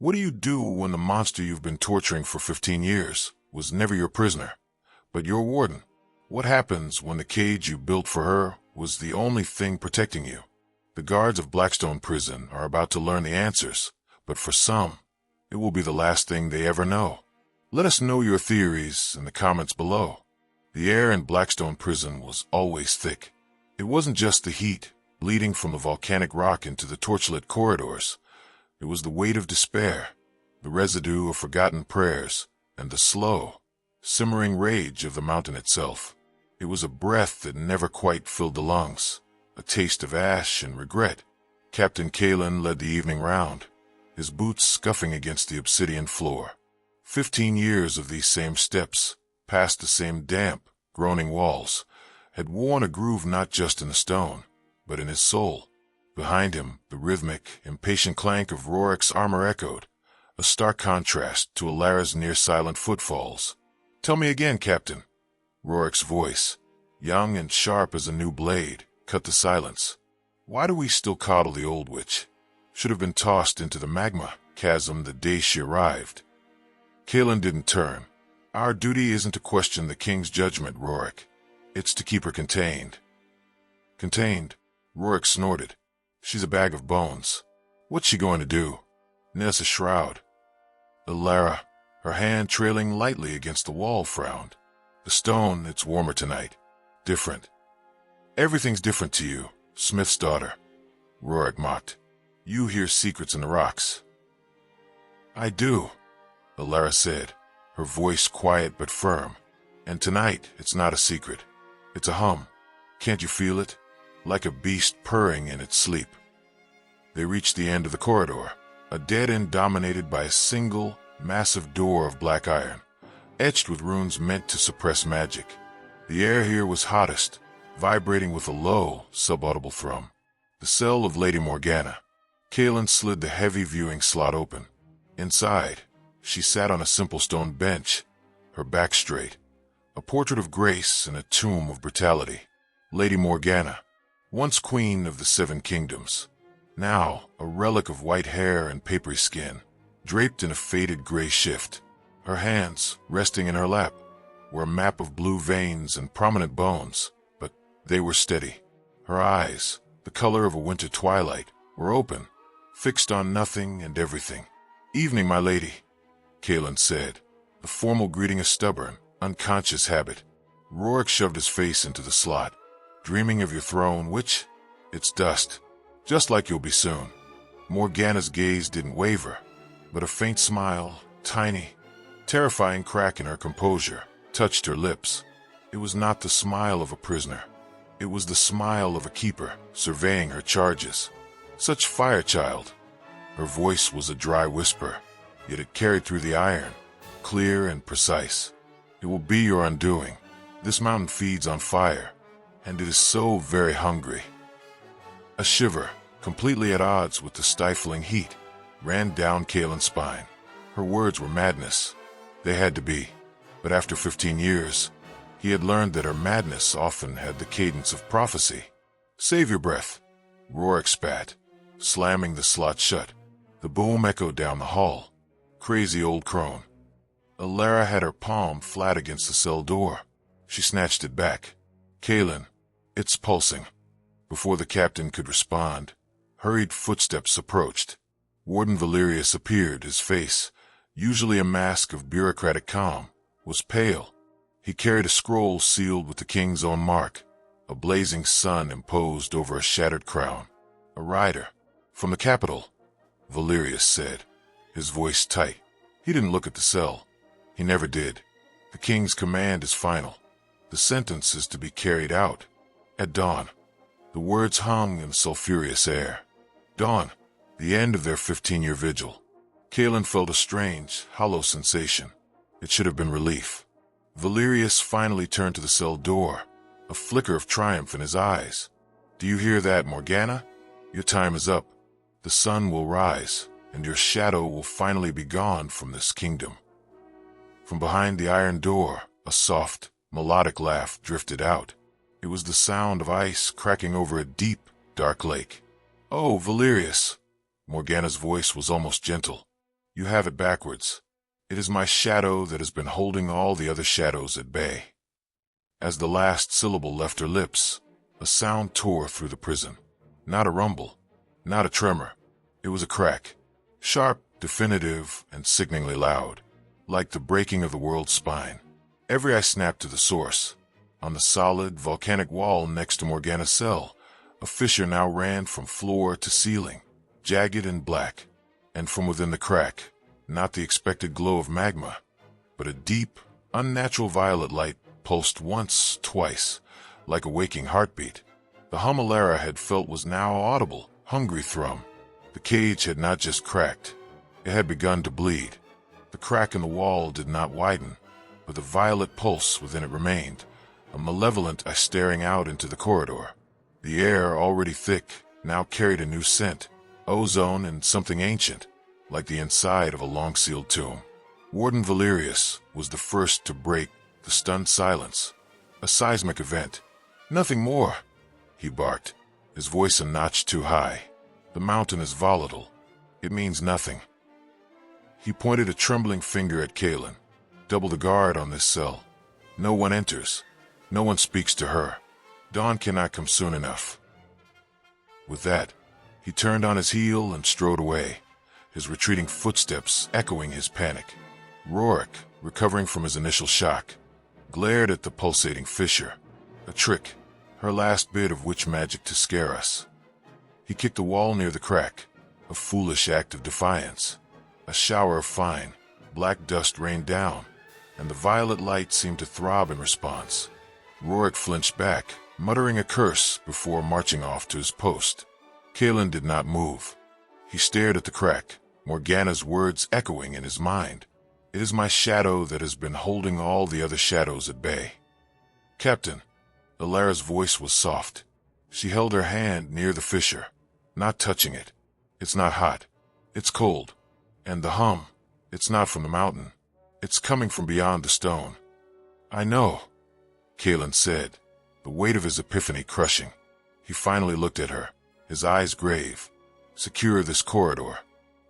What do you do when the monster you've been torturing for 15 years was never your prisoner, but your warden? What happens when the cage you built for her was the only thing protecting you? The guards of Blackstone Prison are about to learn the answers, but for some, it will be the last thing they ever know. Let us know your theories in the comments below. The air in Blackstone Prison was always thick. It wasn't just the heat bleeding from the volcanic rock into the torchlit corridors. It was the weight of despair, the residue of forgotten prayers, and the slow, simmering rage of the mountain itself. It was a breath that never quite filled the lungs, a taste of ash and regret. Captain Kaelen led the evening round, his boots scuffing against the obsidian floor. 15 years of these same steps, past the same damp, groaning walls, had worn a groove not just in the stone, but in his soul. Behind him, the rhythmic, impatient clank of Rorik's armor echoed, a stark contrast to Alara's near-silent footfalls. "Tell me again, Captain." Rorik's voice, young and sharp as a new blade, cut the silence. "Why do we still coddle the old witch? Should have been tossed into the magma chasm the day she arrived." Kaelen didn't turn. "Our duty isn't to question the king's judgment, Rorik. It's to keep her contained." "Contained?" Rorik snorted. "She's a bag of bones. What's she going to do? Ness a shroud." Alara, her hand trailing lightly against the wall, frowned. "The stone, it's warmer tonight. Different." "Everything's different to you, Smith's daughter," Rorik mocked. "You hear secrets in the rocks." "I do," Alara said, her voice quiet but firm. "And tonight, it's not a secret. It's a hum. Can't you feel it? Like a beast purring in its sleep." They reached the end of the corridor, a dead end dominated by a single, massive door of black iron, etched with runes meant to suppress magic. The air here was hottest, vibrating with a low, subaudible thrum. The cell of Lady Morgana. Kaelen slid the heavy viewing slot open. Inside, she sat on a simple stone bench, her back straight, a portrait of grace in a tomb of brutality. Lady Morgana, once queen of the Seven Kingdoms, now a relic of white hair and papery skin, draped in a faded gray shift. Her hands, resting in her lap, were a map of blue veins and prominent bones, but they were steady. Her eyes, the color of a winter twilight, were open, fixed on nothing and everything. "Evening, my lady," Kaelen said, the formal greeting a stubborn, unconscious habit. Rorik shoved his face into the slot. "Dreaming of your throne, witch? It's dust. Just like you'll be soon." Morgana's gaze didn't waver, but a faint smile, tiny, terrifying crack in her composure, touched her lips. It was not the smile of a prisoner. It was the smile of a keeper, surveying her charges. "Such fire, child." Her voice was a dry whisper, yet it carried through the iron, clear and precise. "It will be your undoing. This mountain feeds on fire, and it is so very hungry." A shiver, completely at odds with the stifling heat, ran down Kaelen's spine. Her words were madness. They had to be. But after 15 years, he had learned that her madness often had the cadence of prophecy. "Save your breath," Rorik spat, slamming the slot shut. The boom echoed down the hall. Crazy old crone. Alara had her palm flat against the cell door. She snatched it back. "Kaelen, it's pulsing." Before the captain could respond, hurried footsteps approached. Warden Valerius appeared, his face, usually a mask of bureaucratic calm, was pale. He carried a scroll sealed with the king's own mark, a blazing sun imposed over a shattered crown. "A rider. From the capital," Valerius said, his voice tight. He didn't look at the cell. He never did. The king's command is final. The sentence is to be carried out. At dawn. The words hung in the sulphurous air. Dawn. The end of their 15-year vigil. Kaelen felt a strange, hollow sensation. It should have been relief. Valerius finally turned to the cell door, a flicker of triumph in his eyes. "Do you hear that, Morgana? Your time is up. The sun will rise, and your shadow will finally be gone from this kingdom." From behind the iron door, a soft, melodic laugh drifted out. It was the sound of ice cracking over a deep, dark lake. "Oh, Valerius!" Morgana's voice was almost gentle. You have it backwards. It is my shadow that has been holding all the other shadows at bay. As the last syllable left her lips, a sound tore through the prison. Not a rumble, not a tremor. It was a crack. Sharp, definitive, and sickeningly loud, like the breaking of the world's spine. Every eye snapped to the source. On the solid, volcanic wall next to Morgana's cell, a fissure now ran from floor to ceiling, jagged and black. And from within the crack, not the expected glow of magma, but a deep, unnatural violet light pulsed once, twice, like a waking heartbeat. The hum Alara had felt was now audible, hungry thrum. The cage had not just cracked, it had begun to bleed. The crack in the wall did not widen, but the violet pulse within it remained, a malevolent eye staring out into the corridor. The air, already thick, now carried a new scent, ozone and something ancient, like the inside of a long-sealed tomb. Warden Valerius was the first to break the stunned silence. A seismic event. Nothing more, he barked, his voice a notch too high. The mountain is volatile. It means nothing. He pointed a trembling finger at Kaelen. Double the guard on this cell. No one enters. No one speaks to her. Dawn cannot come soon enough. With that, he turned on his heel and strode away, his retreating footsteps echoing his panic. Rorik, recovering from his initial shock, glared at the pulsating fissure. A trick, her last bit of witch magic to scare us. He kicked the wall near the crack, a foolish act of defiance. A shower of fine, black dust rained down, and the violet light seemed to throb in response. Rorik flinched back, muttering a curse before marching off to his post. Kaelen did not move. He stared at the crack, Morgana's words echoing in his mind. It is my shadow that has been holding all the other shadows at bay. Captain, Alara's voice was soft. She held her hand near the fissure, not touching it. It's not hot. It's cold. And the hum, it's not from the mountain. It's coming from beyond the stone. I know, Kaelen said, the weight of his epiphany crushing. He finally looked at her, his eyes grave. Secure this corridor.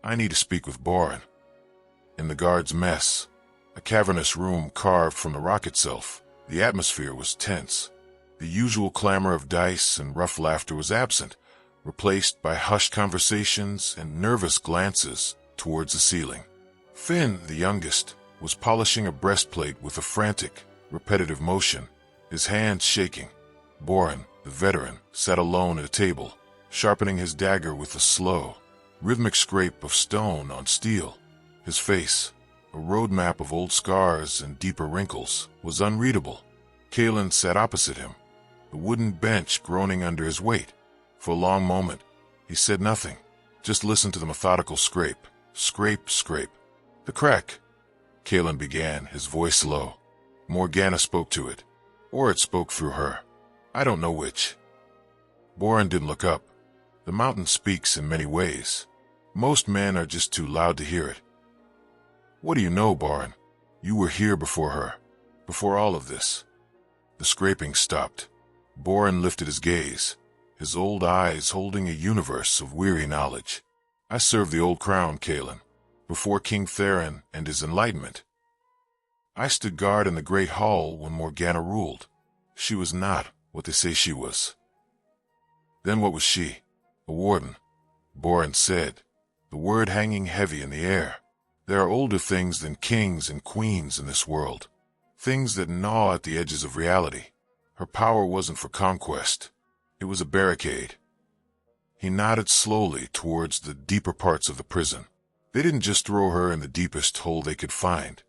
I need to speak with Boren. In the guard's mess, a cavernous room carved from the rock itself, the atmosphere was tense. The usual clamor of dice and rough laughter was absent, replaced by hushed conversations and nervous glances towards the ceiling. Finn, the youngest, was polishing a breastplate with a frantic, repetitive motion, his hands shaking. Boren, the veteran, sat alone at a table, sharpening his dagger with a slow, rhythmic scrape of stone on steel. His face, a roadmap of old scars and deeper wrinkles, was unreadable. Kaelen sat opposite him, the wooden bench groaning under his weight. For a long moment, he said nothing, just listened to the methodical scrape, scrape, scrape. The crack, Kaelen began, his voice low. Morgana spoke to it, or it spoke through her. I don't know which. Boren didn't look up. The mountain speaks in many ways. Most men are just too loud to hear it. What do you know, Boren? You were here before her, before all of this. The scraping stopped. Boren lifted his gaze, his old eyes holding a universe of weary knowledge. I served the old crown, Kaelen, before King Theron and his enlightenment. I stood guard in the great hall when Morgana ruled. She was not what they say she was. Then what was she? A warden, Boren said, the word hanging heavy in the air. There are older things than kings and queens in this world, things that gnaw at the edges of reality. Her power wasn't for conquest. It was a barricade. He nodded slowly towards the deeper parts of the prison. They didn't just throw her in the deepest hole they could find.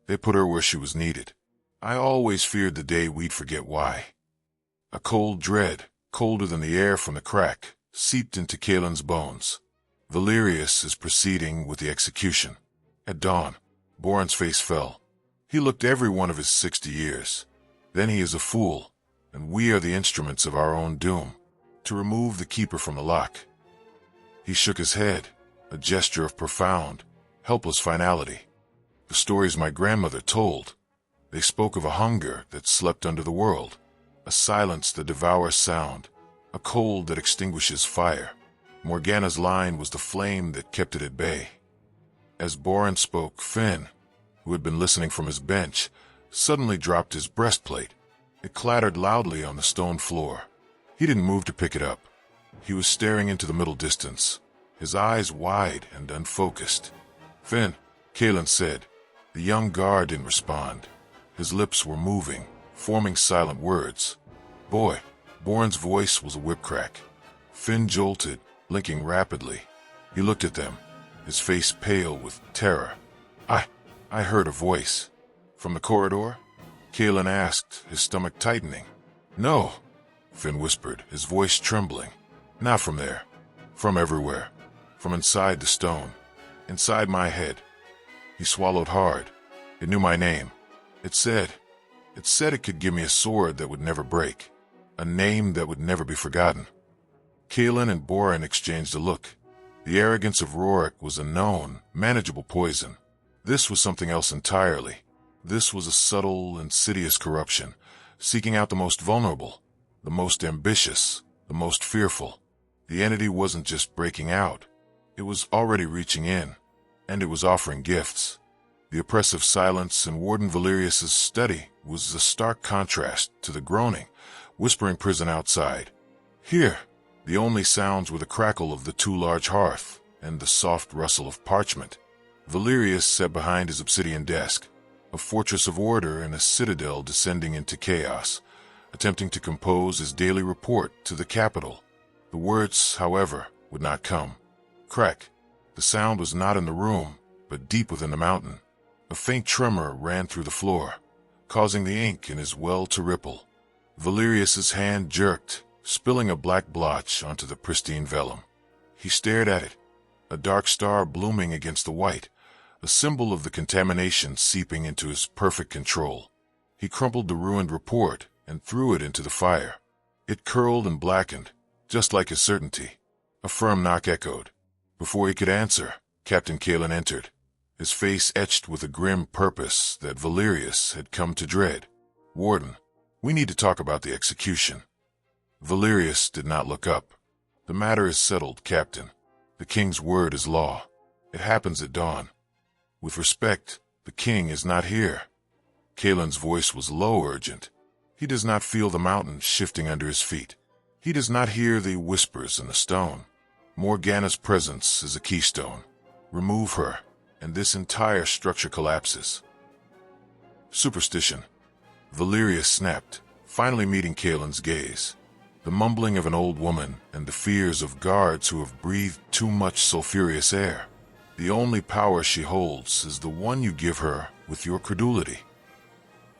They put her where she was needed. I always feared the day we'd forget why. A cold dread, colder than the air from the crack, seeped into Kaelen's bones. Valerius is proceeding with the execution. At dawn, Boren's face fell. He looked every one of his 60 years. Then he is a fool, and we are the instruments of our own doom. To remove the keeper from the lock. He shook his head, a gesture of profound, helpless finality. The stories my grandmother told. They spoke of a hunger that slept under the world, a silence that devours sound, a cold that extinguishes fire. Morgana's line was the flame that kept it at bay. As Boren spoke, Finn, who had been listening from his bench, suddenly dropped his breastplate. It clattered loudly on the stone floor. He didn't move to pick it up. He was staring into the middle distance, his eyes wide and unfocused. "Finn," Kaelen said. The young guard didn't respond. His lips were moving, forming silent words. "Boy." Boren's voice was a whip crack. Finn jolted, blinking rapidly. He looked at them, his face pale with terror. I heard a voice." "From the corridor?" Kaelen asked, his stomach tightening. "No," Finn whispered, his voice trembling. "Not from there. From everywhere. From inside the stone. Inside my head." He swallowed hard. It knew my name. It said it could give me a sword that would never break. A name that would never be forgotten. Kaelen and Boren exchanged a look. The arrogance of Rorik was a known, manageable poison. This was something else entirely. This was a subtle, insidious corruption, seeking out the most vulnerable, the most ambitious, the most fearful. The entity wasn't just breaking out. It was already reaching in, and it was offering gifts. The oppressive silence in Warden Valerius's study was a stark contrast to the groaning, whispering prison outside. Here, the only sounds were the crackle of the too large hearth and the soft rustle of parchment. Valerius sat behind his obsidian desk, a fortress of order in a citadel descending into chaos, attempting to compose his daily report to the capital. The words, however, would not come. Crack. The sound was not in the room, but deep within the mountain. A faint tremor ran through the floor, causing the ink in his well to ripple. Valerius's hand jerked, spilling a black blotch onto the pristine vellum. He stared at it, a dark star blooming against the white, a symbol of the contamination seeping into his perfect control. He crumpled the ruined report and threw it into the fire. It curled and blackened, just like his certainty. A firm knock echoed. Before he could answer, Captain Kaelen entered, his face etched with a grim purpose that Valerius had come to dread. "Warden, we need to talk about the execution." Valerius did not look up. "The matter is settled, Captain. The king's word is law. It happens at dawn. With respect, the king is not here." Kaelen's voice was low, urgent. He does not feel the mountain shifting under his feet. He does not hear the whispers in the stone. Morgana's presence is a keystone. Remove her, and this entire structure collapses. "Superstition," Valerius snapped, finally meeting Kaelen's gaze. The mumbling of an old woman and the fears of guards who have breathed too much sulfurous air. The only power she holds is the one you give her with your credulity.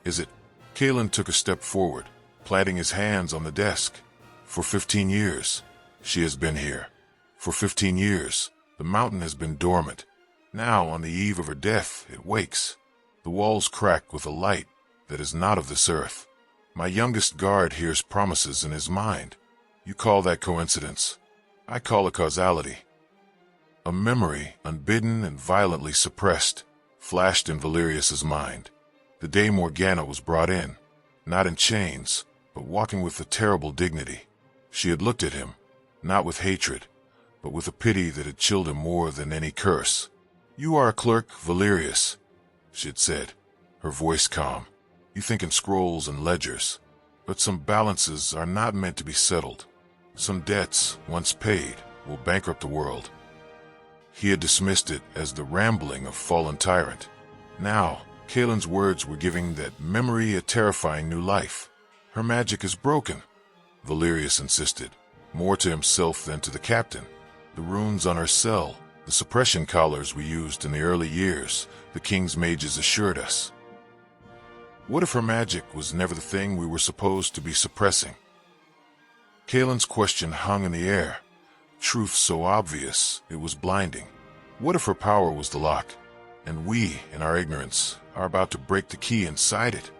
"Is it?" Kaelen took a step forward, planting his hands on the desk. "For 15 years, she has been here. For 15 years, the mountain has been dormant. Now, on the eve of her death, it wakes. The walls crack with a light that is not of this earth. My youngest guard hears promises in his mind. You call that coincidence. I call it causality." A memory, unbidden and violently suppressed, flashed in Valerius's mind. The day Morgana was brought in, not in chains, but walking with a terrible dignity. She had looked at him, not with hatred, but with a pity that had chilled him more than any curse. "You are a clerk, Valerius," she had said, her voice calm. "You think in scrolls and ledgers, but some balances are not meant to be settled. Some debts, once paid, will bankrupt the world." He had dismissed it as the rambling of fallen tyrant. Now, Kaelen's words were giving that memory a terrifying new life. "Her magic is broken," Valerius insisted, more to himself than to the captain. "The runes on her cell, the suppression collars we used in the early years, the king's mages assured us. What if her magic was never the thing we were supposed to be suppressing?" Kaelen's question hung in the air, truth so obvious it was blinding. What if her power was the lock, and we, in our ignorance, are about to break the key inside it?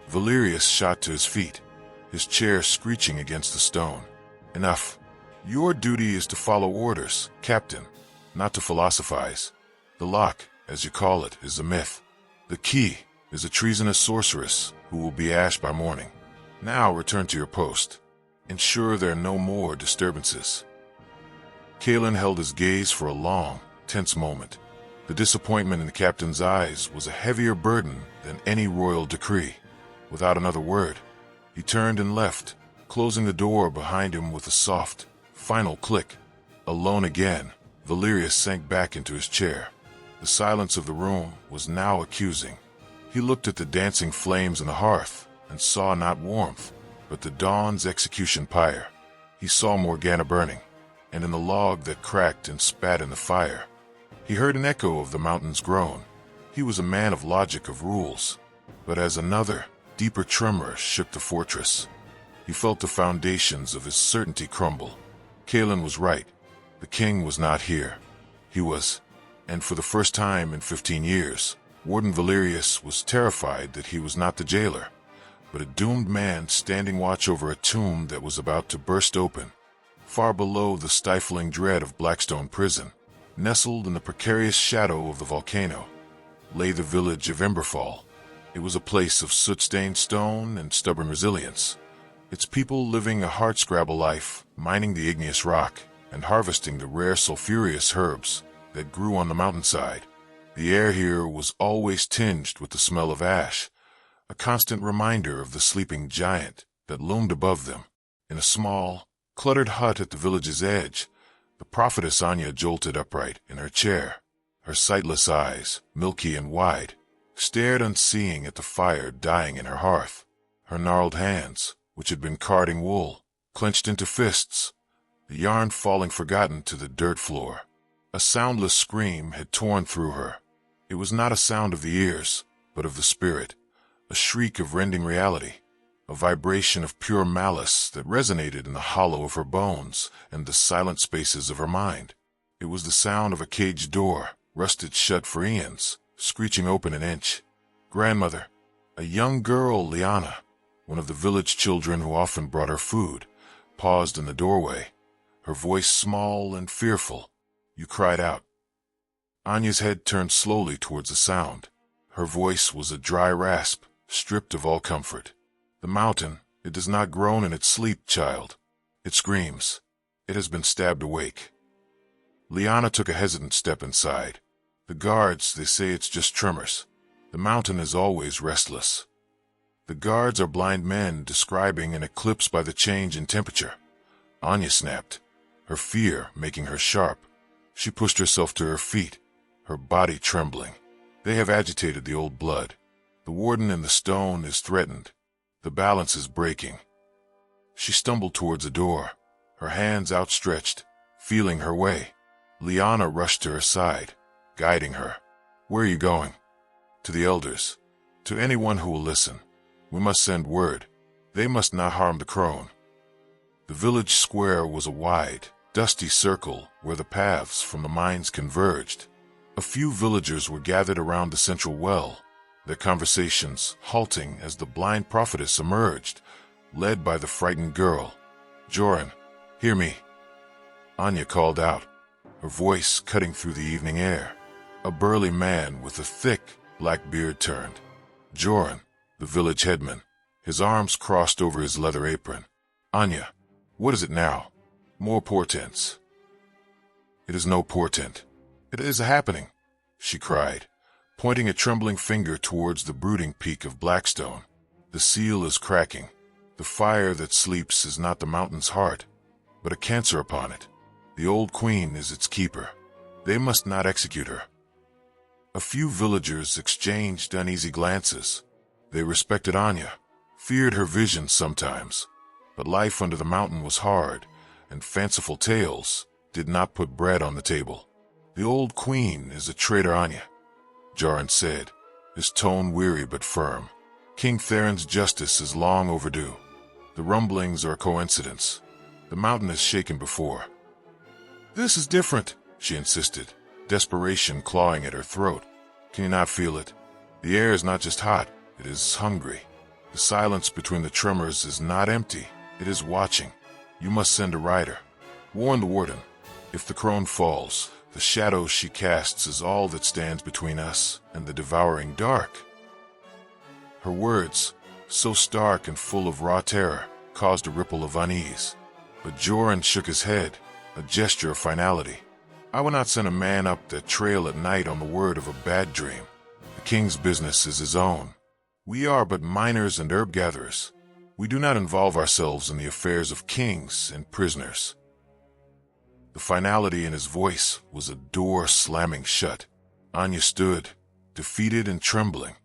Valerius shot to his feet, his chair screeching against the stone. "Enough. Your duty is to follow orders, Captain, not to philosophize. The lock, as you call it, is a myth. The key is a treasonous sorceress who will be ash by morning. Now return to your post. Ensure there are no more disturbances." Kaelen held his gaze for a long, tense moment. The disappointment in the captain's eyes was a heavier burden than any royal decree. Without another word, he turned and left, closing the door behind him with a soft, final click. Alone again, Valerius sank back into his chair. The silence of the room was now accusing. He looked at the dancing flames in the hearth and saw not warmth, but the dawn's execution pyre. He saw Morgana burning, and in the log that cracked and spat in the fire, he heard an echo of the mountain's groan. He was a man of logic, of rules, but as another, deeper tremor shook the fortress, he felt the foundations of his certainty crumble. Kaelen was right. The king was not here. He was, and for the first time in 15 years, Warden Valerius was terrified that he was not the jailer, but a doomed man standing watch over a tomb that was about to burst open. Far below the stifling dread of Blackstone Prison, nestled in the precarious shadow of the volcano, lay the village of Emberfall. It was a place of soot-stained stone and stubborn resilience, its people living a hardscrabble life, mining the igneous rock and harvesting the rare sulfurous herbs that grew on the mountainside. The air here was always tinged with the smell of ash, a constant reminder of the sleeping giant that loomed above them. In a small, cluttered hut at the village's edge, the prophetess Anya jolted upright in her chair. Her sightless eyes, milky and wide, stared unseeing at the fire dying in her hearth. Her gnarled hands, which had been carding wool, clenched into fists, the yarn falling forgotten to the dirt floor. A soundless scream had torn through her. It was not a sound of the ears, but of the spirit, a shriek of rending reality, a vibration of pure malice that resonated in the hollow of her bones and the silent spaces of her mind. It was the sound of a caged door, rusted shut for eons, screeching open an inch. Grandmother, a young girl, Liana, one of the village children who often brought her food, paused in the doorway, her voice small and fearful. You cried out. Anya's head turned slowly towards the sound. Her voice was a dry rasp, stripped of all comfort. The mountain, it does not groan in its sleep, child. It screams. It has been stabbed awake. Liana took a hesitant step inside. The guards, they say it's just tremors. The mountain is always restless. The guards are blind men describing an eclipse by the change in temperature. Anya snapped, her fear making her sharp. She pushed herself to her feet, her body trembling. They have agitated the old blood. The warden in the stone is threatened. The balance is breaking. She stumbled towards the door, her hands outstretched, feeling her way. Liana rushed to her side, guiding her. Where are you going? To the elders. To anyone who will listen. We must send word. They must not harm the crone. The village square was a wide, dusty circle where the paths from the mines converged. A few villagers were gathered around the central well, their conversations halting as the blind prophetess emerged, led by the frightened girl. Joran, hear me. Anya called out, her voice cutting through the evening air. A burly man with a thick, black beard turned. Joran, the village headman, his arms crossed over his leather apron. Anya, what is it now? More portents. It is no portent. It is a happening, she cried, pointing a trembling finger towards the brooding peak of Blackstone. The seal is cracking. The fire that sleeps is not the mountain's heart, but a cancer upon it. The old queen is its keeper. They must not execute her. A few villagers exchanged uneasy glances. They respected Anya, feared her vision sometimes, but life under the mountain was hard, and fanciful tales did not put bread on the table. The old queen is a traitor, Anya, Joran said, his tone weary but firm. King Theron's justice is long overdue. The rumblings are a coincidence. The mountain has shaken before. This is different, she insisted, desperation clawing at her throat. Can you not feel it? The air is not just hot, it is hungry. The silence between the tremors is not empty, it is watching. You must send a rider. Warn the warden. If the crone falls, the shadow she casts is all that stands between us and the devouring dark. Her words, so stark and full of raw terror, caused a ripple of unease. But Joran shook his head, a gesture of finality. I will not send a man up that trail at night on the word of a bad dream. The king's business is his own. We are but miners and herb gatherers. We do not involve ourselves in the affairs of kings and prisoners." The finality in his voice was a door slamming shut. Anya stood, defeated and trembling,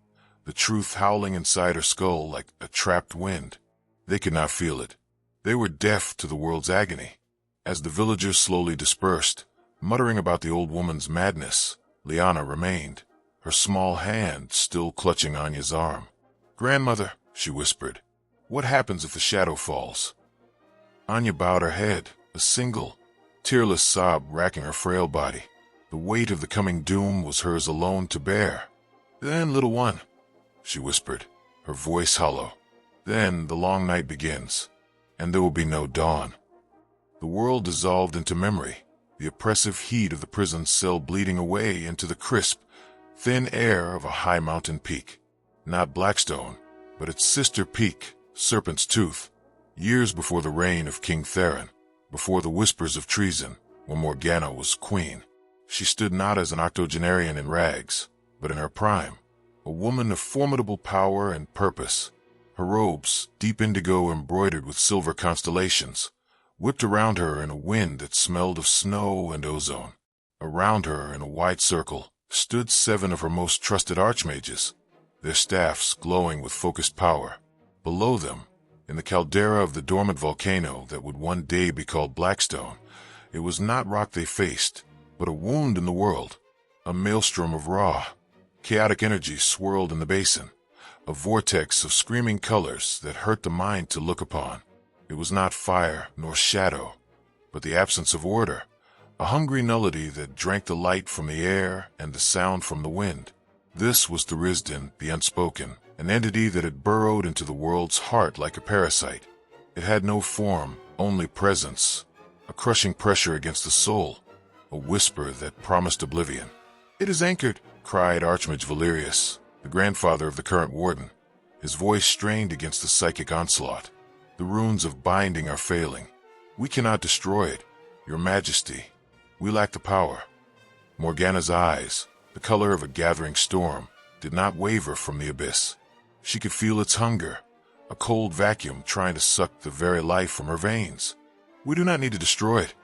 the truth howling inside her skull like a trapped wind. They could not feel it. They were deaf to the world's agony. As the villagers slowly dispersed, muttering about the old woman's madness, Liana remained, her small hand still clutching Anya's arm. "Grandmother," she whispered, "what happens if the shadow falls?" Anya bowed her head, a single, tearless sob racking her frail body. The weight of the coming doom was hers alone to bear. "Then, little one," she whispered, her voice hollow, "then the long night begins, and there will be no dawn." The world dissolved into memory, the oppressive heat of the prison cell bleeding away into the crisp, thin air of a high mountain peak. Not Blackstone, but its sister peak, Serpent's Tooth, years before the reign of King Theron, before the whispers of treason, when Morgana was queen. She stood not as an octogenarian in rags, but in her prime, a woman of formidable power and purpose. Her robes, deep indigo embroidered with silver constellations, whipped around her in a wind that smelled of snow and ozone. Around her, in a wide circle, stood 7 of her most trusted archmages, their staffs glowing with focused power. Below them, in the caldera of the dormant volcano that would one day be called Blackstone, it was not rock they faced, but a wound in the world. A maelstrom of raw, chaotic energy swirled in the basin, a vortex of screaming colors that hurt the mind to look upon. It was not fire nor shadow, but the absence of order, a hungry nullity that drank the light from the air and the sound from the wind. This was the Risden, the unspoken, an entity that had burrowed into the world's heart like a parasite. It had no form, only presence, a crushing pressure against the soul, a whisper that promised oblivion. "It is anchored," cried Archmage Valerius, the grandfather of the current warden, his voice strained against the psychic onslaught. "The runes of binding are failing. We cannot destroy it, Your Majesty. We lack the power." Morgana's eyes, the color of a gathering storm, did not waver from the abyss. She could feel its hunger, a cold vacuum trying to suck the very life from her veins. "We do not need to destroy it,"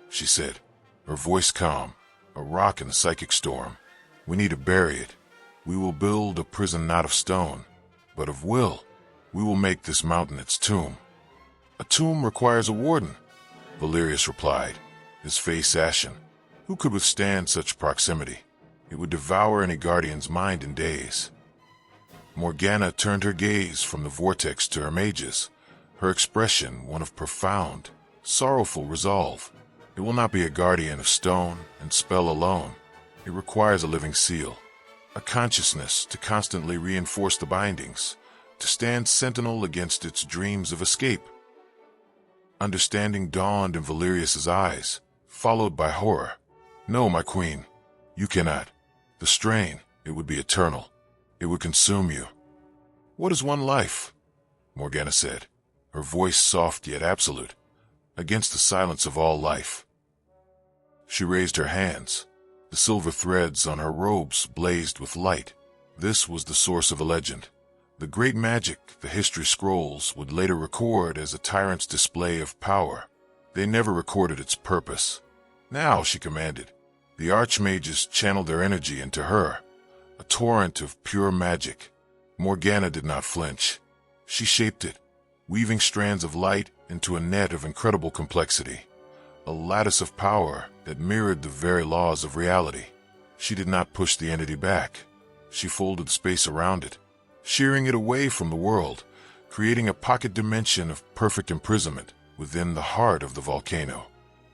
she said, her voice calm, a rock in the psychic storm. "We need to bury it. We will build a prison not of stone, but of will. We will make this mountain its tomb." "A tomb requires a warden," Valerius replied, his face ashen. Who could withstand such proximity? It would devour any guardian's mind in days. Morgana turned her gaze from the vortex to her mages, her expression one of profound, sorrowful resolve. It will not be a guardian of stone and spell alone. It requires a living seal, a consciousness to constantly reinforce the bindings, to stand sentinel against its dreams of escape. Understanding dawned in Valerius's eyes, followed by horror. "No, my queen, you cannot. The strain, it would be eternal. It would consume you." "What is one life?" Morgana said, her voice soft yet absolute, against the silence of all life. She raised her hands. The silver threads on her robes blazed with light. This was the source of a legend. The great magic the history scrolls would later record as a tyrant's display of power. They never recorded its purpose. "Now," she commanded. The archmages channeled their energy into her, a torrent of pure magic. Morgana did not flinch. She shaped it, weaving strands of light into a net of incredible complexity, a lattice of power that mirrored the very laws of reality. She did not push the entity back. She folded space around it, shearing it away from the world, creating a pocket dimension of perfect imprisonment within the heart of the volcano.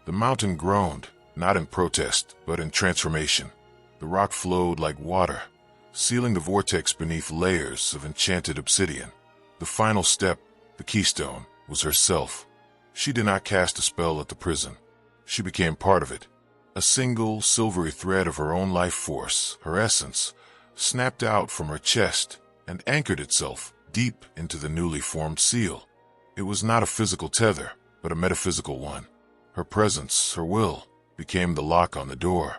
The mountain groaned, not in protest, but in transformation. The rock flowed like water, sealing the vortex beneath layers of enchanted obsidian. The final step, the keystone, was herself. She did not cast a spell at the prison. She became part of it. A single, silvery thread of her own life force, her essence, snapped out from her chest and anchored itself deep into the newly formed seal. It was not a physical tether, but a metaphysical one. Her presence, her will, became the lock on the door.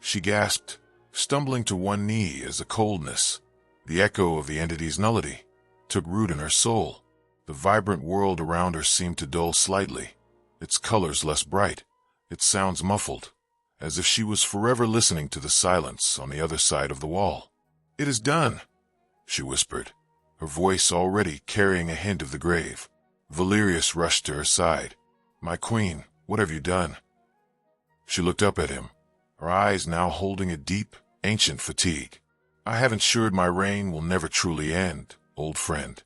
She gasped, stumbling to one knee as a coldness, the echo of the entity's nullity, took root in her soul. The vibrant world around her seemed to dull slightly, its colors less bright, its sounds muffled, as if she was forever listening to the silence on the other side of the wall. "It is done," she whispered, her voice already carrying a hint of the grave. Valerius rushed to her side. "My queen, what have you done?" She looked up at him, her eyes now holding a deep, ancient fatigue. "I have ensured my reign will never truly end, old friend,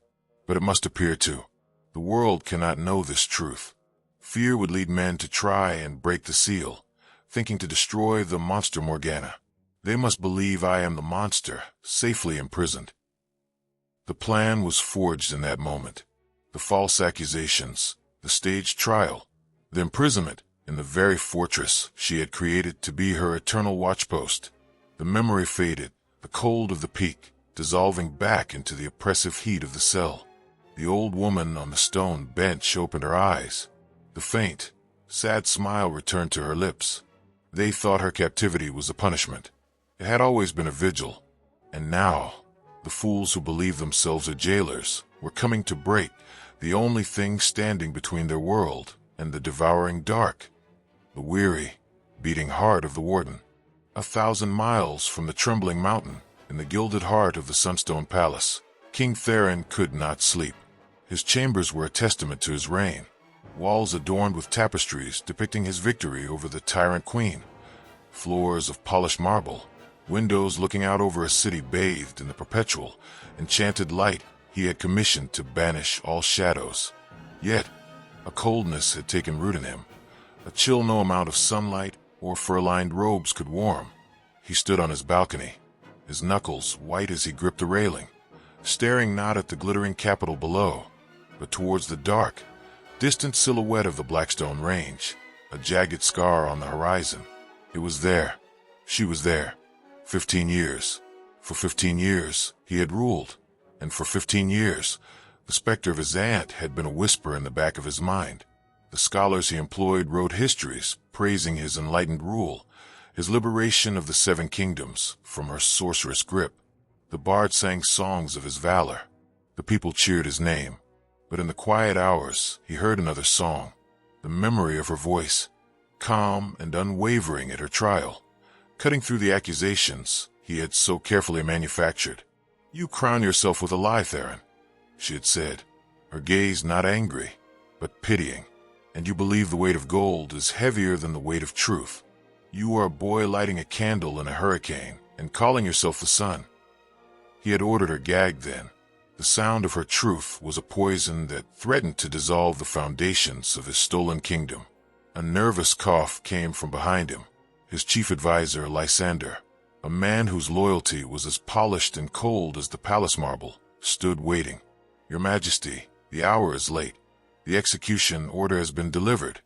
but it must appear to. The world cannot know this truth. Fear would lead men to try and break the seal, thinking to destroy the monster Morgana. They must believe I am the monster, safely imprisoned." The plan was forged in that moment. The false accusations, the staged trial, the imprisonment in the very fortress she had created to be her eternal watchpost. The memory faded, the cold of the peak dissolving back into the oppressive heat of the cell. The old woman on the stone bench opened her eyes. The faint, sad smile returned to her lips. They thought her captivity was a punishment. It had always been a vigil. And now, the fools who believed themselves her jailers were coming to break the only thing standing between their world and the devouring dark. The weary, beating heart of the warden. 1,000 miles from the trembling mountain, in the gilded heart of the Sunstone Palace, King Theron could not sleep. His chambers were a testament to his reign, walls adorned with tapestries depicting his victory over the tyrant queen, floors of polished marble, windows looking out over a city bathed in the perpetual, enchanted light he had commissioned to banish all shadows. Yet, a coldness had taken root in him, a chill no amount of sunlight or fur-lined robes could warm. He stood on his balcony, his knuckles white as he gripped the railing, staring not at the glittering capital below, but towards the dark, distant silhouette of the Blackstone Range, a jagged scar on the horizon. It was there. She was there. 15 years. For 15 years, he had ruled, and for 15 years, the specter of his aunt had been a whisper in the back of his mind. The scholars he employed wrote histories praising his enlightened rule, his liberation of the 7 kingdoms from her sorceress grip. The bards sang songs of his valor. The people cheered his name. But in the quiet hours, he heard another song, the memory of her voice, calm and unwavering at her trial, cutting through the accusations he had so carefully manufactured. "You crown yourself with a lie, Theron," she had said, her gaze not angry, but pitying. "And you believe the weight of gold is heavier than the weight of truth. You are a boy lighting a candle in a hurricane and calling yourself the sun." He had ordered her gagged then. The sound of her truth was a poison that threatened to dissolve the foundations of his stolen kingdom. A nervous cough came from behind him. His chief advisor, Lysander, a man whose loyalty was as polished and cold as the palace marble, stood waiting. "Your Majesty, the hour is late. The execution order has been delivered.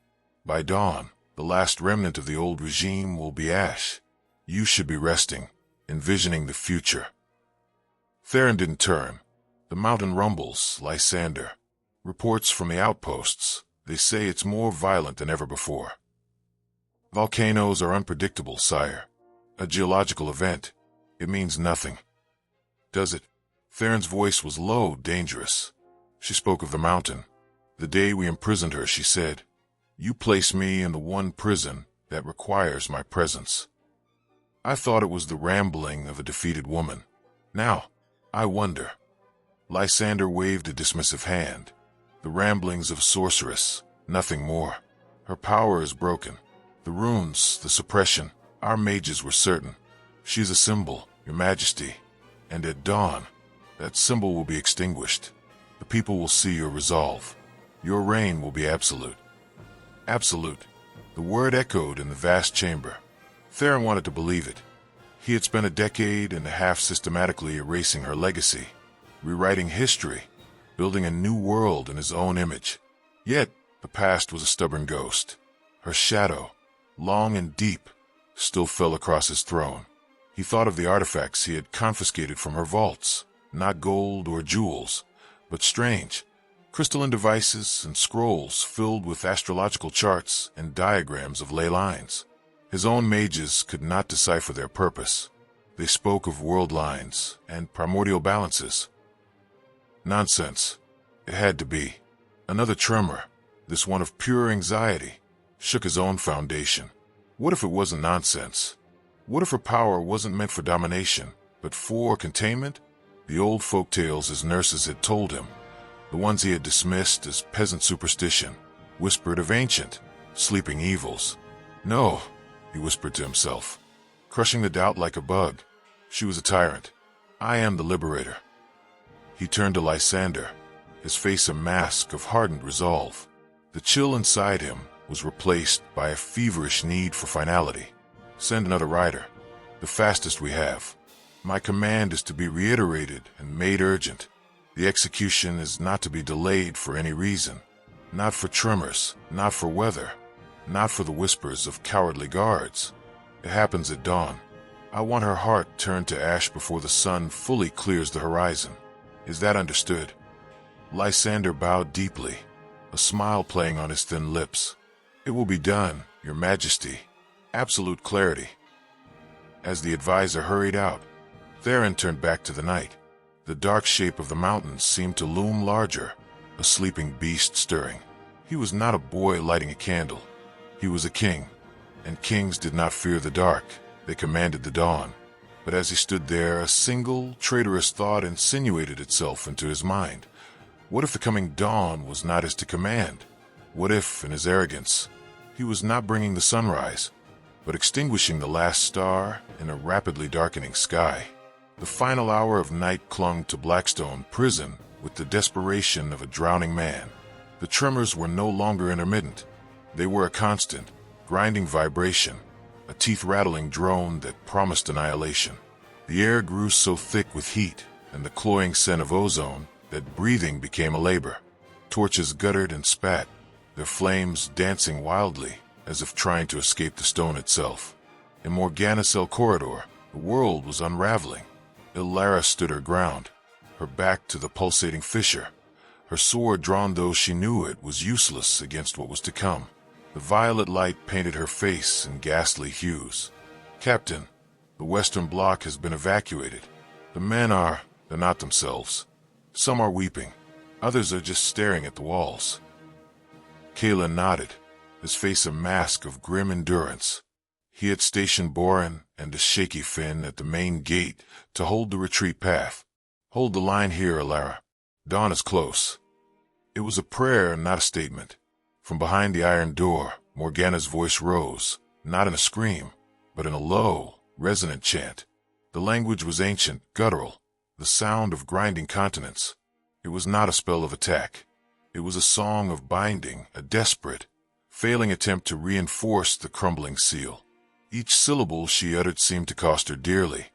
By dawn, the last remnant of the old regime will be ash. You should be resting, envisioning the future." Theron didn't turn. The mountain rumbles, Lysander. Reports from the outposts. They say it's more violent than ever before. "Volcanoes are unpredictable, sire. A geological event. It means nothing." "Does it?" Theron's voice was low, dangerous. She spoke of the mountain. "The day we imprisoned her," she said, "you place me in the one prison that requires my presence. I thought it was the rambling of a defeated woman. Now, I wonder." Lysander waved a dismissive hand. "The ramblings of a sorceress, nothing more. Her power is broken. The runes, the suppression, our mages were certain. She's a symbol, Your Majesty, and at dawn, that symbol will be extinguished. The people will see your resolve. Your reign will be absolute." Absolute. The word echoed in the vast chamber. Theron wanted to believe it. He had spent a decade and a half systematically erasing her legacy, rewriting history, building a new world in his own image. Yet, the past was a stubborn ghost. Her shadow, long and deep, still fell across his throne. He thought of the artifacts he had confiscated from her vaults, not gold or jewels, but strange, crystalline devices and scrolls filled with astrological charts and diagrams of ley lines. His own mages could not decipher their purpose. They spoke of world lines and primordial balances. Nonsense. It had to be. Another tremor, this one of pure anxiety, shook his own foundation. What if it wasn't nonsense? What if her power wasn't meant for domination, but for containment? The old folk tales his nurses had told him, the ones he had dismissed as peasant superstition, whispered of ancient, sleeping evils. No, he whispered to himself, crushing the doubt like a bug. She was a tyrant. I am the liberator. He turned to Lysander, his face a mask of hardened resolve. The chill inside him was replaced by a feverish need for finality. Send another rider, the fastest we have. My command is to be reiterated and made urgent. The execution is not to be delayed for any reason. Not for tremors, not for weather, not for the whispers of cowardly guards. It happens at dawn. I want her heart turned to ash before the sun fully clears the horizon. Is that understood? Lysander bowed deeply, a smile playing on his thin lips. It will be done, Your Majesty. Absolute clarity. As the advisor hurried out, Theron turned back to the night. The dark shape of the mountains seemed to loom larger, a sleeping beast stirring. He was not a boy lighting a candle. He was a king, and kings did not fear the dark. They commanded the dawn. But as he stood there, a single, traitorous thought insinuated itself into his mind. What if the coming dawn was not his to command? What if, in his arrogance, he was not bringing the sunrise, but extinguishing the last star in a rapidly darkening sky? The final hour of night clung to Blackstone Prison with the desperation of a drowning man. The tremors were no longer intermittent. They were a constant, grinding vibration, a teeth-rattling drone that promised annihilation. The air grew so thick with heat and the cloying scent of ozone that breathing became a labor. Torches guttered and spat, their flames dancing wildly as if trying to escape the stone itself. In Morgana's cell corridor, the world was unraveling. Ilara stood her ground, her back to the pulsating fissure, her sword drawn though she knew it was useless against what was to come. The violet light painted her face in ghastly hues. Captain, the Western Bloc has been evacuated. The men they're not themselves. Some are weeping, others are just staring at the walls. Kaelen nodded, his face a mask of grim endurance. He had stationed Boren and a shaky Finn at the main gate to hold the retreat path. Hold the line here, Ilara. Dawn is close. It was a prayer, not a statement. From behind the iron door, Morgana's voice rose, not in a scream, but in a low, resonant chant. The language was ancient, guttural, the sound of grinding continents. It was not a spell of attack. It was a song of binding, a desperate, failing attempt to reinforce the crumbling seal. Each syllable she uttered seemed to cost her dearly,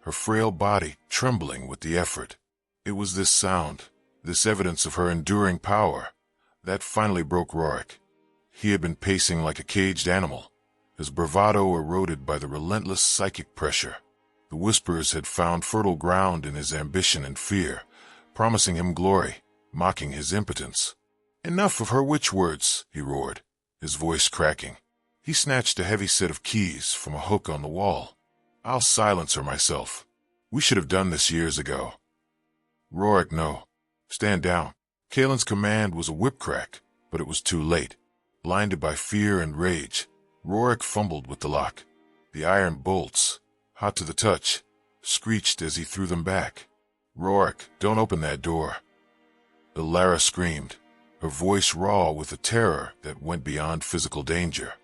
her frail body trembling with the effort. It was this sound, this evidence of her enduring power, that finally broke Rorik. He had been pacing like a caged animal, his bravado eroded by the relentless psychic pressure. The whispers had found fertile ground in his ambition and fear, promising him glory, mocking his impotence. "Enough of her witch words," he roared, his voice cracking. He snatched a heavy set of keys from a hook on the wall. "I'll silence her myself. We should have done this years ago." "Rorik, no. Stand down." Kaelen's command was a whip crack, but it was too late. Blinded by fear and rage, Rorik fumbled with the lock. The iron bolts, hot to the touch, screeched as he threw them back. "Rorik, don't open that door." Ilara screamed, her voice raw with a terror that went beyond physical danger.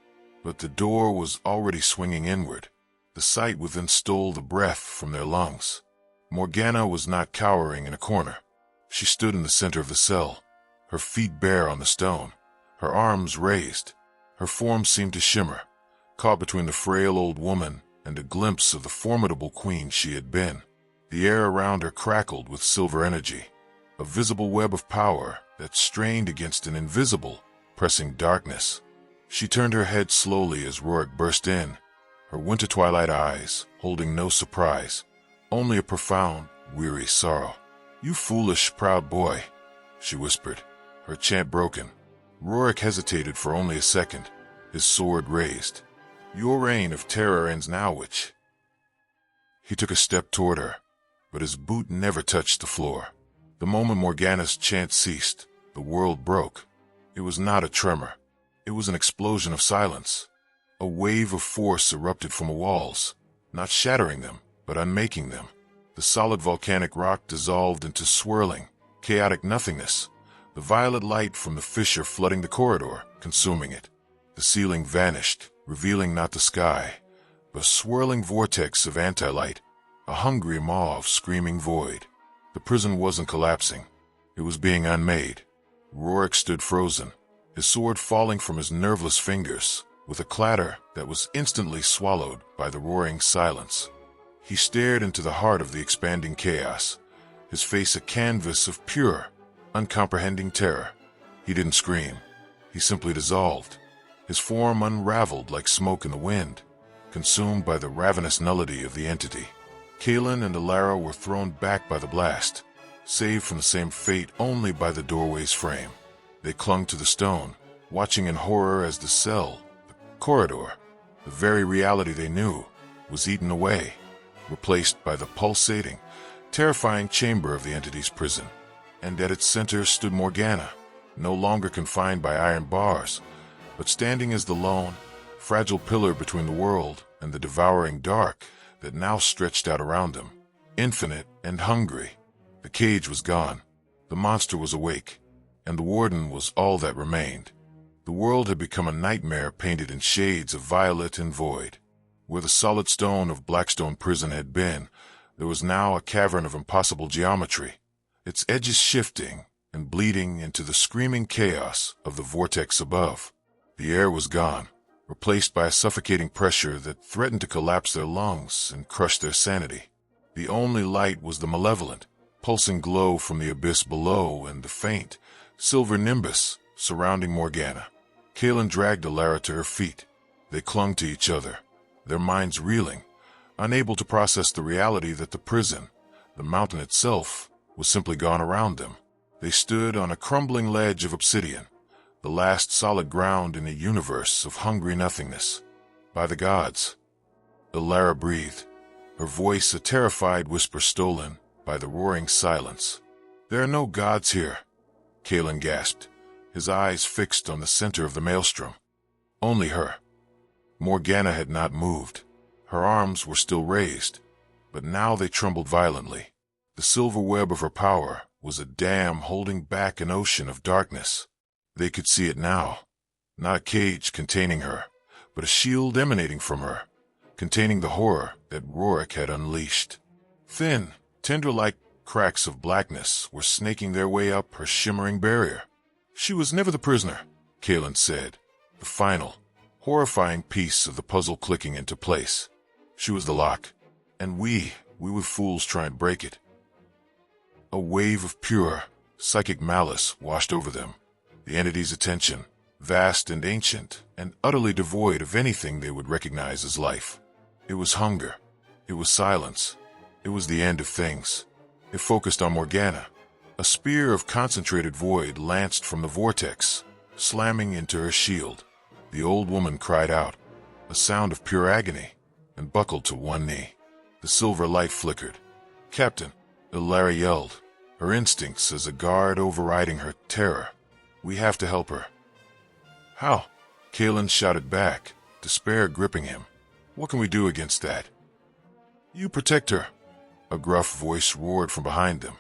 But the door was already swinging inward. The sight within stole the breath from their lungs. Morgana was not cowering in a corner. She stood in the center of the cell, her feet bare on the stone, her arms raised. Her form seemed to shimmer, caught between the frail old woman and a glimpse of the formidable queen she had been. The air around her crackled with silver energy, a visible web of power that strained against an invisible, pressing darkness. She turned her head slowly as Rorik burst in, her winter twilight eyes holding no surprise, only a profound, weary sorrow. "You foolish, proud boy," she whispered, her chant broken. Rorik hesitated for only a second, his sword raised. Your reign of terror ends now, witch. He took a step toward her, but his boot never touched the floor. The moment Morgana's chant ceased, the world broke. It was not a tremor. It was an explosion of silence. A wave of force erupted from the walls, not shattering them, but unmaking them. The solid volcanic rock dissolved into swirling, chaotic nothingness, the violet light from the fissure flooding the corridor, consuming it. The ceiling vanished, revealing not the sky, but a swirling vortex of anti-light, a hungry maw of screaming void. The prison wasn't collapsing. It was being unmade. Rorik stood frozen, his sword falling from his nerveless fingers, with a clatter that was instantly swallowed by the roaring silence. He stared into the heart of the expanding chaos, his face a canvas of pure, uncomprehending terror. He didn't scream. He simply dissolved, his form unraveled like smoke in the wind, consumed by the ravenous nullity of the entity. Kaelen and Alara were thrown back by the blast, saved from the same fate only by the doorway's frame. They clung to the stone, watching in horror as the cell, the corridor, the very reality they knew, was eaten away, replaced by the pulsating, terrifying chamber of the entity's prison. And at its center stood Morgana, no longer confined by iron bars, but standing as the lone, fragile pillar between the world and the devouring dark that now stretched out around him, infinite and hungry. The cage was gone, the monster was awake, and the warden was all that remained. The world had become a nightmare painted in shades of violet and void. Where the solid stone of Blackstone Prison had been, there was now a cavern of impossible geometry, its edges shifting and bleeding into the screaming chaos of the vortex above. The air was gone, replaced by a suffocating pressure that threatened to collapse their lungs and crush their sanity. The only light was the malevolent, pulsing glow from the abyss below and the faint, silver nimbus surrounding Morgana. Kaelen dragged Alara to her feet. They clung to each other, their minds reeling, unable to process the reality that the prison, the mountain itself, was simply gone around them. They stood on a crumbling ledge of obsidian, the last solid ground in a universe of hungry nothingness. By the gods. Alara breathed, her voice a terrified whisper stolen by the roaring silence. There are no gods here, Kaelen gasped, his eyes fixed on the center of the maelstrom. Only her. Morgana had not moved. Her arms were still raised, but now they trembled violently. The silver web of her power was a dam holding back an ocean of darkness. They could see it now. Not a cage containing her, but a shield emanating from her, containing the horror that Rorik had unleashed. Thin, tender-like cracks of blackness were snaking their way up her shimmering barrier. She was never the prisoner, Kaelen said, the final, horrifying piece of the puzzle clicking into place. She was the lock, and we were fools trying to break it. A wave of pure, psychic malice washed over them. The entity's attention, vast and ancient, and utterly devoid of anything they would recognize as life. It was hunger. It was silence. It was the end of things. It focused on Morgana. A spear of concentrated void lanced from the vortex, slamming into her shield. The old woman cried out, a sound of pure agony, and buckled to one knee. The silver light flickered. Captain, Alara yelled, her instincts as a guard overriding her terror. We have to help her. How? Kaelen shouted back, despair gripping him. What can we do against that? You protect her, a gruff voice roared from behind them.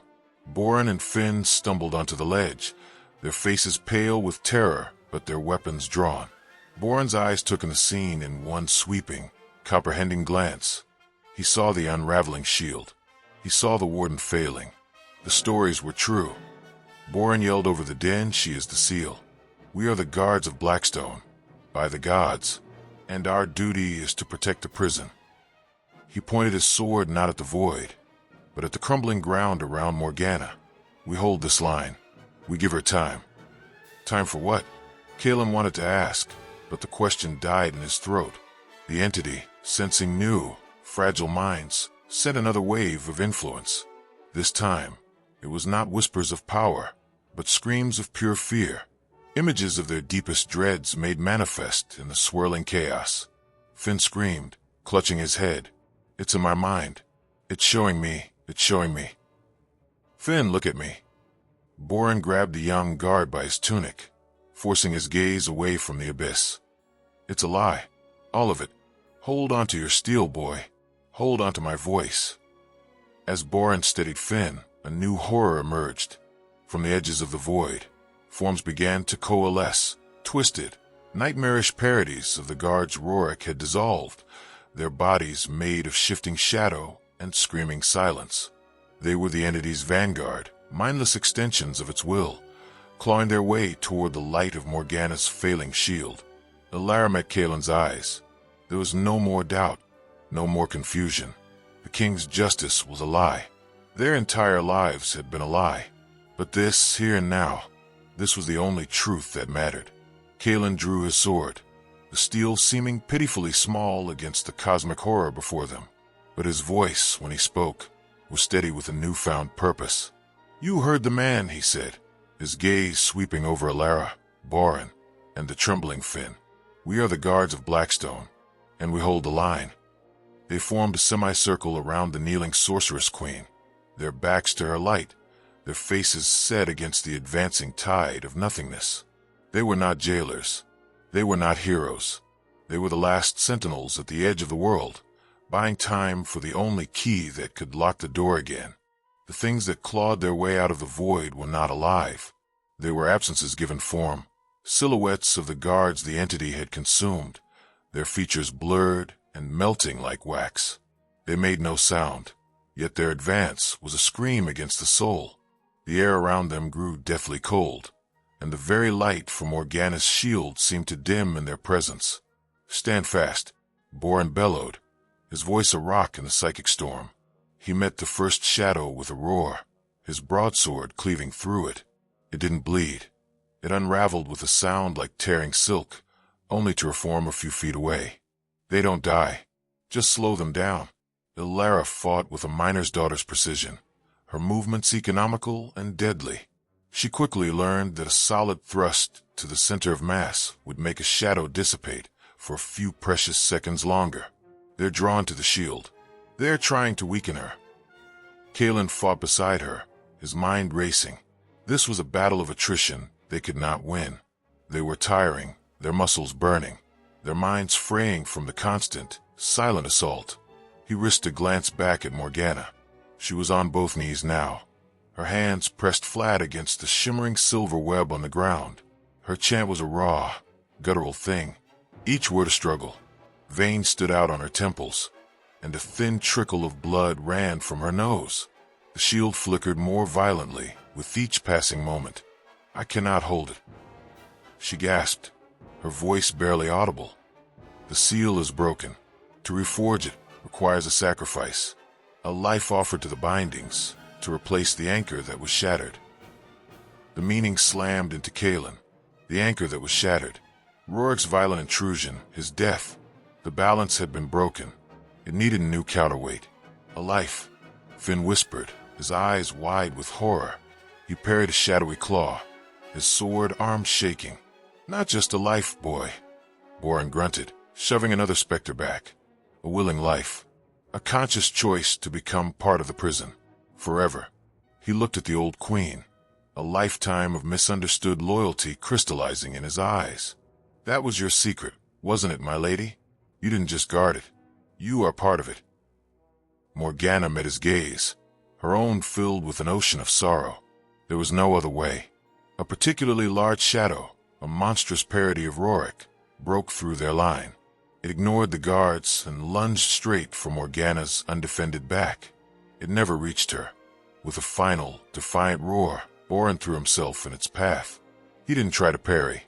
Boren and Finn stumbled onto the ledge, their faces pale with terror, but their weapons drawn. Boren's eyes took in the scene in one sweeping, comprehending glance. He saw the unraveling shield. He saw the warden failing. The stories were true. Boren yelled over the din, she is the seal. We are the guards of Blackstone, by the gods, and our duty is to protect the prison. He pointed his sword not at the void, but at the crumbling ground around Morgana. We hold this line. We give her time. Time for what? Kaelen wanted to ask, but the question died in his throat. The entity, sensing new, fragile minds, sent another wave of influence. This time, it was not whispers of power, but screams of pure fear, images of their deepest dreads made manifest in the swirling chaos. Finn screamed, clutching his head. It's in my mind. It's showing me. It's showing me. Finn, look at me. Boren grabbed the young guard by his tunic, forcing his gaze away from the abyss. It's a lie. All of it. Hold on to your steel, boy. Hold on to my voice. As Boren steadied Finn, a new horror emerged. From the edges of the void, forms began to coalesce, twisted. Nightmarish parodies of the guards Rorik had dissolved, their bodies made of shifting shadow and screaming silence. They were the entity's vanguard, mindless extensions of its will, clawing their way toward the light of Morgana's failing shield. Alara met Kaelen's eyes. There was no more doubt, no more confusion. The king's justice was a lie. Their entire lives had been a lie. But this, here and now, this was the only truth that mattered. Kaelen drew his sword, the steel seeming pitifully small against the cosmic horror before them. But his voice, when he spoke, was steady with a newfound purpose. You heard the man, he said, his gaze sweeping over Alara, Boren, and the trembling Finn. We are the guards of Blackstone, and we hold the line. They formed a semicircle around the kneeling sorceress queen, their backs to her light, their faces set against the advancing tide of nothingness. They were not jailers. They were not heroes. They were the last sentinels at the edge of the world, buying time for the only key that could lock the door again. The things that clawed their way out of the void were not alive. They were absences given form, silhouettes of the guards the entity had consumed, their features blurred and melting like wax. They made no sound, yet their advance was a scream against the soul. The air around them grew deathly cold, and the very light from Morgana's shield seemed to dim in their presence. Stand fast, Boren bellowed, his voice a rock in the psychic storm. He met the first shadow with a roar, his broadsword cleaving through it. It didn't bleed. It unraveled with a sound like tearing silk, only to reform a few feet away. They don't die. Just slow them down. Alara fought with a miner's daughter's precision, her movements economical and deadly. She quickly learned that a solid thrust to the center of mass would make a shadow dissipate for a few precious seconds longer. They're drawn to the shield. They're trying to weaken her. Kaelen fought beside her, his mind racing. This was a battle of attrition they could not win. They were tiring, their muscles burning, their minds fraying from the constant, silent assault. He risked a glance back at Morgana. She was on both knees now, her hands pressed flat against the shimmering silver web on the ground. Her chant was a raw, guttural thing, each word a struggle. Veins stood out on her temples, and a thin trickle of blood ran from her nose. The shield flickered more violently with each passing moment. I cannot hold it. She gasped, her voice barely audible. The seal is broken. To reforge it requires a sacrifice, a life offered to the bindings, to replace the anchor that was shattered. The meaning slammed into Kaelen, the anchor that was shattered. Rorik's violent intrusion, his death. The balance had been broken. It needed a new counterweight. A life. Finn whispered, his eyes wide with horror. He parried a shadowy claw, his sword arm shaking. Not just a life, boy. Boren grunted, shoving another specter back. A willing life. A conscious choice to become part of the prison. Forever. He looked at the old queen, a lifetime of misunderstood loyalty crystallizing in his eyes. That was your secret, wasn't it, my lady? You didn't just guard it. You are part of it. Morgana met his gaze, her own filled with an ocean of sorrow. There was no other way. A particularly large shadow, a monstrous parody of Rorik, broke through their line. It ignored the guards and lunged straight for Morgana's undefended back. It never reached her. With a final, defiant roar, Boren threw himself in its path. He didn't try to parry.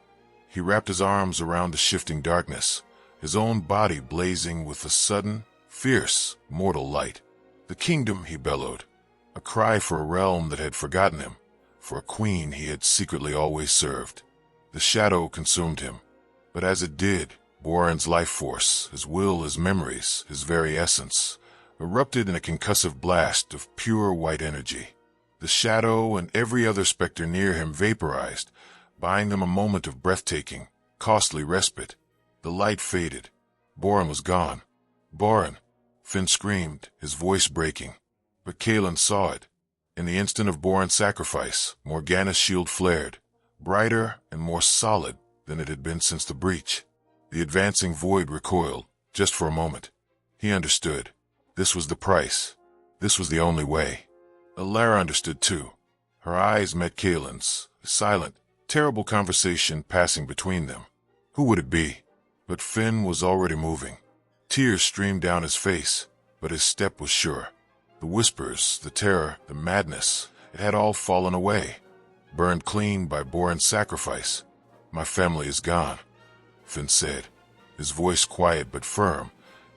He wrapped his arms around the shifting darkness, his own body blazing with a sudden, fierce, mortal light. The kingdom, he bellowed, a cry for a realm that had forgotten him, for a queen he had secretly always served. The shadow consumed him, but as it did, Boren's life force, his will, his memories, his very essence, erupted in a concussive blast of pure white energy. The shadow and every other specter near him vaporized, buying them a moment of breathtaking, costly respite. The light faded. Boren was gone. Boren! Finn screamed, his voice breaking. But Kaelen saw it. In the instant of Boren's sacrifice, Morgana's shield flared, brighter and more solid than it had been since the breach. The advancing void recoiled, just for a moment. He understood. This was the price. This was the only way. Alara understood too. Her eyes met Kaelen's, a silent, terrible conversation passing between them. Who would it be? But Finn was already moving. Tears streamed down his face, but his step was sure. The whispers, the terror, the madness, it had all fallen away, burned clean by Boren's sacrifice. My family is gone, Finn said, his voice quiet but firm,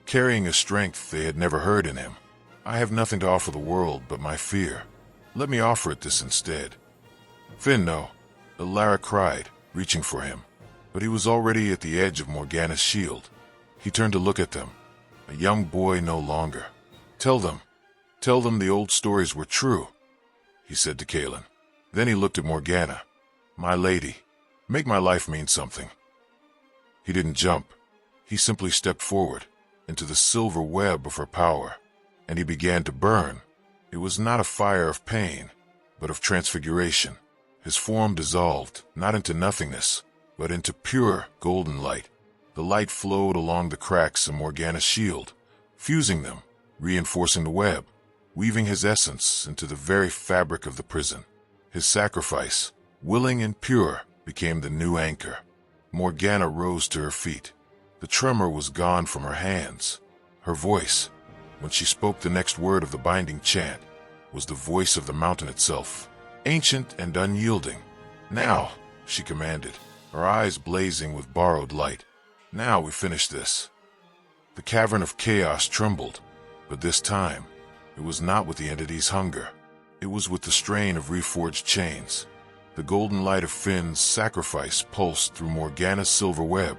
carrying a strength they had never heard in him. I have nothing to offer the world but my fear. Let me offer it this instead. Finn, no, Alara cried, reaching for him, but he was already at the edge of Morgana's shield. He turned to look at them, a young boy no longer. Tell them the old stories were true, he said to Kaelen. Then he looked at Morgana. My lady, make my life mean something. He didn't jump. He simply stepped forward, into the silver web of her power, and he began to burn. It was not a fire of pain, but of transfiguration. His form dissolved, not into nothingness, but into pure golden light. The light flowed along the cracks in Morgana's shield, fusing them, reinforcing the web, weaving his essence into the very fabric of the prison. His sacrifice, willing and pure, became the new anchor. Morgana rose to her feet. The tremor was gone from her hands. Her voice, when she spoke the next word of the binding chant, was the voice of the mountain itself, ancient and unyielding. Now, she commanded, her eyes blazing with borrowed light. Now we finish this. The cavern of chaos trembled, but this time, it was not with the entity's hunger. It was with the strain of reforged chains. The golden light of Finn's sacrifice pulsed through Morgana's silver web,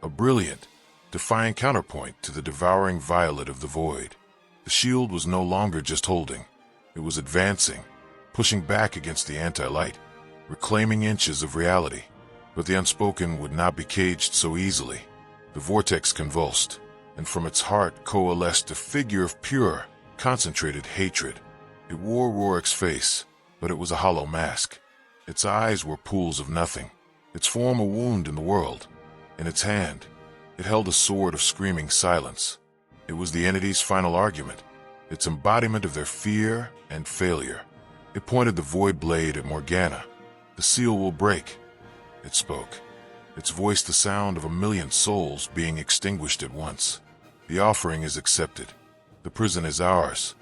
a brilliant, defying counterpoint to the devouring violet of the void. The shield was no longer just holding. It was advancing, pushing back against the anti-light, reclaiming inches of reality. But the unspoken would not be caged so easily. The vortex convulsed, and from its heart coalesced a figure of pure, concentrated hatred. It wore Rorik's face, but it was a hollow mask. Its eyes were pools of nothing, its form a wound in the world. In its hand, it held a sword of screaming silence. It was the entity's final argument, its embodiment of their fear and failure. It pointed the void blade at Morgana. The seal will break, it spoke, its voice the sound of 1,000,000 souls being extinguished at once. The offering is accepted. The prison is ours.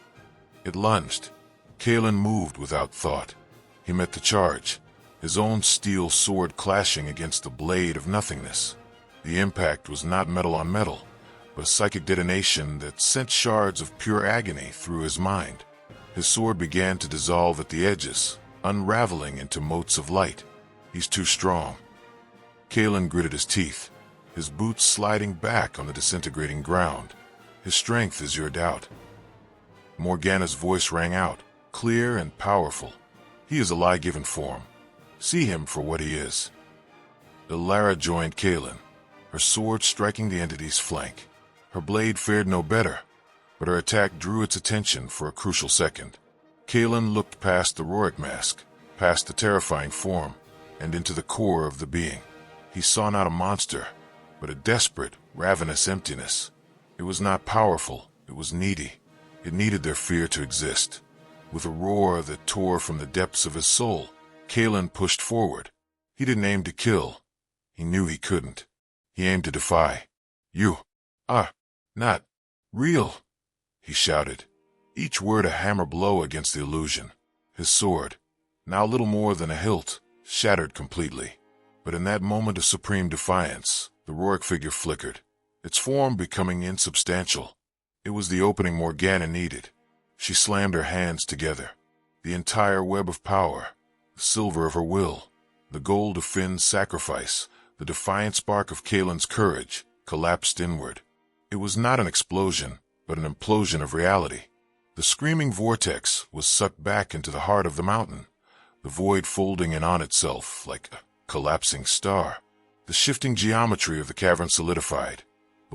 It lunged. Kaelen moved without thought. He met the charge, his own steel sword clashing against the blade of nothingness. The impact was not metal on metal, but a psychic detonation that sent shards of pure agony through his mind. His sword began to dissolve at the edges, unraveling into motes of light. He's too strong. Kaelen gritted his teeth, his boots sliding back on the disintegrating ground. His strength is your doubt. Morgana's voice rang out, clear and powerful. He is a lie-given form. See him for what he is. Alara joined Kaelen, her sword striking the entity's flank. Her blade fared no better, but her attack drew its attention for a crucial second. Kaelen looked past the Rorik mask, past the terrifying form, and into the core of the being. He saw not a monster, but a desperate, ravenous emptiness. It was not powerful, it was needy. It needed their fear to exist. With a roar that tore from the depths of his soul, Kaelen pushed forward. He didn't aim to kill. He knew he couldn't. He aimed to defy. You are not real, he shouted, each word a hammer blow against the illusion. His sword, now little more than a hilt, shattered completely. But in that moment of supreme defiance, the Rorik figure flickered, its form becoming insubstantial. It was the opening Morgana needed. She slammed her hands together. The entire web of power, the silver of her will, the gold of Finn's sacrifice, the defiant spark of Kaelen's courage, collapsed inward. It was not an explosion, but an implosion of reality. The screaming vortex was sucked back into the heart of the mountain, the void folding in on itself like a collapsing star. The shifting geometry of the cavern solidified.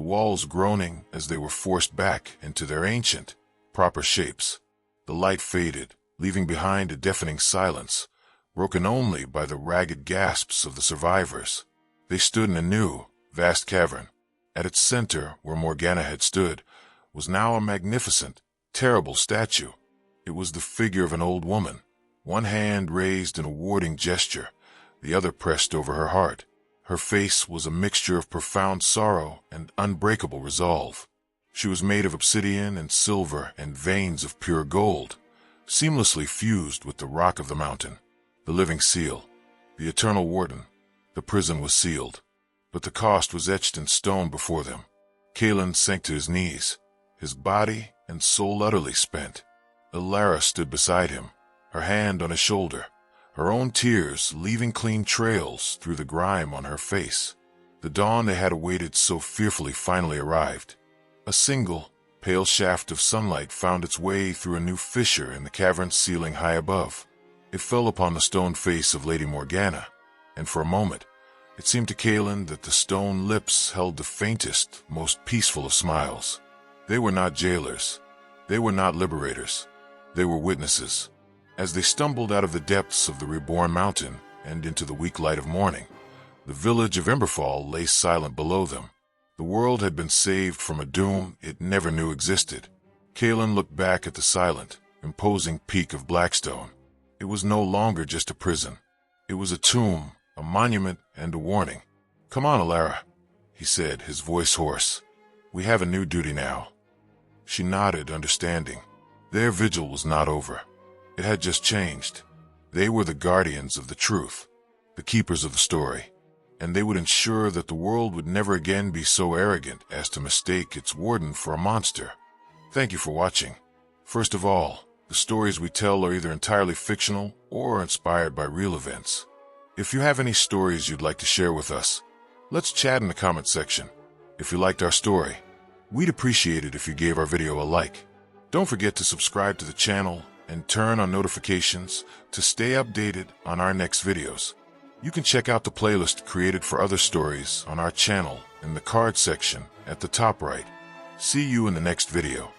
the walls groaning as they were forced back into their ancient, proper shapes. The light faded, leaving behind a deafening silence, broken only by the ragged gasps of the survivors. They stood in a new, vast cavern. At its center, where Morgana had stood, was now a magnificent, terrible statue. It was the figure of an old woman, one hand raised in a warding gesture, the other pressed over her heart. Her face was a mixture of profound sorrow and unbreakable resolve. She was made of obsidian and silver and veins of pure gold, seamlessly fused with the rock of the mountain. The living seal, the eternal warden. The prison was sealed, but the cost was etched in stone before them. Kaelen sank to his knees, his body and soul utterly spent. Alara stood beside him, her hand on his shoulder, her own tears leaving clean trails through the grime on her face. The dawn they had awaited so fearfully finally arrived. A single, pale shaft of sunlight found its way through a new fissure in the cavern's ceiling high above. It fell upon the stone face of Lady Morgana, and for a moment, it seemed to Kaelen that the stone lips held the faintest, most peaceful of smiles. They were not jailers. They were not liberators. They were witnesses. As they stumbled out of the depths of the reborn mountain and into the weak light of morning, the village of Emberfall lay silent below them. The world had been saved from a doom it never knew existed. Kaelen looked back at the silent, imposing peak of Blackstone. It was no longer just a prison. It was a tomb, a monument, and a warning. "Come on, Alara," he said, his voice hoarse. "We have a new duty now." She nodded, understanding. Their vigil was not over. It had just changed. They were the guardians of the truth, the keepers of the story, and they would ensure that the world would never again be so arrogant as to mistake its warden for a monster. Thank you for watching. First of all, the stories we tell are either entirely fictional or inspired by real events. If you have any stories you'd like to share with us, let's chat in the comment section. If you liked our story, we'd appreciate it if you gave our video a like. Don't forget to subscribe to the channel and turn on notifications to stay updated on our next videos. You can check out the playlist created for other stories on our channel in the card section at the top right. See you in the next video.